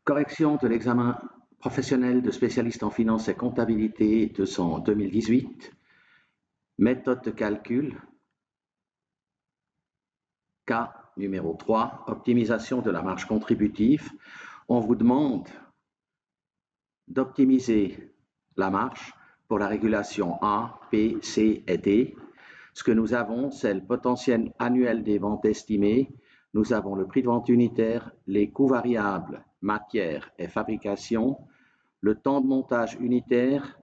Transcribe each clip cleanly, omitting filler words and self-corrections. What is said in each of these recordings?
Correction de l'examen professionnel de spécialiste en finance et comptabilité 2018. Méthode de calcul. Cas numéro 3, optimisation de la marge contributive. On vous demande d'optimiser la marge pour la régulation A, B, C et D. Ce que nous avons, c'est le potentiel annuel des ventes estimées. Nous avons le prix de vente unitaire, les coûts variables, matière et fabrication, le temps de montage unitaire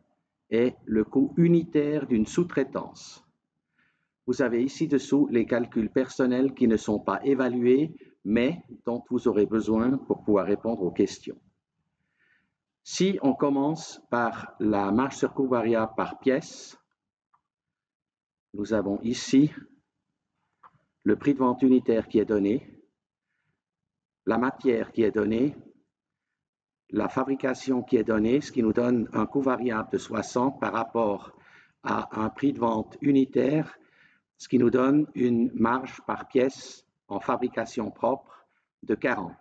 et le coût unitaire d'une sous-traitance. Vous avez ici-dessous les calculs personnels qui ne sont pas évalués, mais dont vous aurez besoin pour pouvoir répondre aux questions. Si on commence par la marge sur coût variable par pièce, nous avons ici le prix de vente unitaire qui est donné, la matière qui est donnée, la fabrication qui est donnée, ce qui nous donne un coût variable de 60 par rapport à un prix de vente unitaire, ce qui nous donne une marge par pièce en fabrication propre de 40.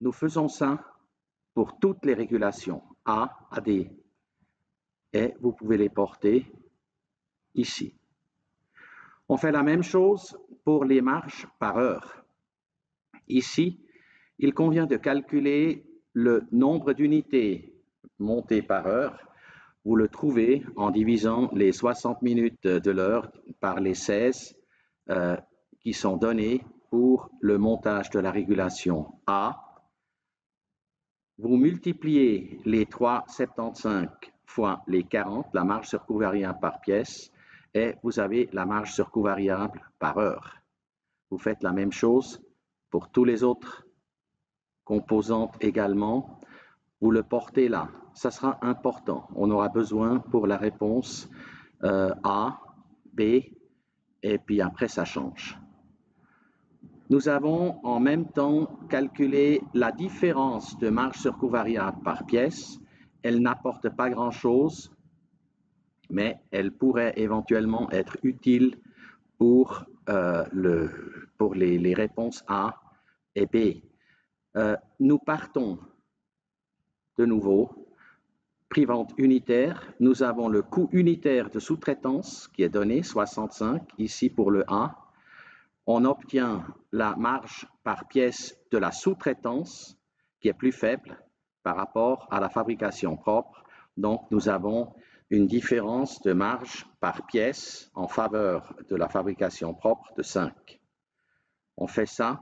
Nous faisons ça pour toutes les régulations A à D et vous pouvez les porter ici. On fait la même chose pour les marges par heure. Ici, il convient de calculer le nombre d'unités montées par heure. Vous le trouvez en divisant les 60 minutes de l'heure par les 16 qui sont données pour le montage de la régulation A. Vous multipliez les 3,75 fois les 40, la marge sur coût variable par pièce, et vous avez la marge sur coût variable par heure. Vous faites la même chose pour tous les autres composantes également. Vous le portez là. Ça sera important. On aura besoin pour la réponse A, B, et puis après ça change. Nous avons en même temps calculé la différence de marge sur coût variable par pièce. Elle n'apporte pas grand-chose, mais elle pourrait éventuellement être utile pour, les réponses A et B. Nous partons de nouveau, prix vente unitaire. Nous avons le coût unitaire de sous-traitance qui est donné, 65, ici pour le A. On obtient la marge par pièce de la sous-traitance qui est plus faible par rapport à la fabrication propre. Donc, nous avons une différence de marge par pièce en faveur de la fabrication propre de 5. On fait ça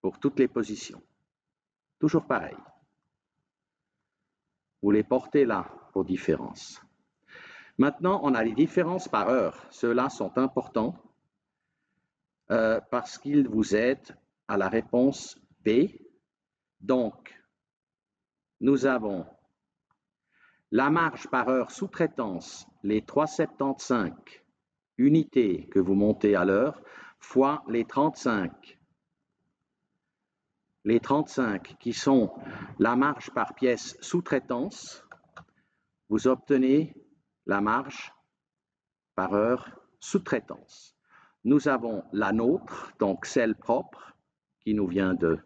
pour toutes les positions. Toujours pareil. Vous les portez là pour différence. Maintenant, on a les différences par heure. Ceux-là sont importants parce qu'ils vous aident à la réponse B. Donc, nous avons la marge par heure sous-traitance, les 3,75 unités que vous montez à l'heure, fois les 35. Les 35 qui sont la marge par pièce sous-traitance, vous obtenez la marge par heure sous-traitance. Nous avons la nôtre, donc celle propre, qui nous vient de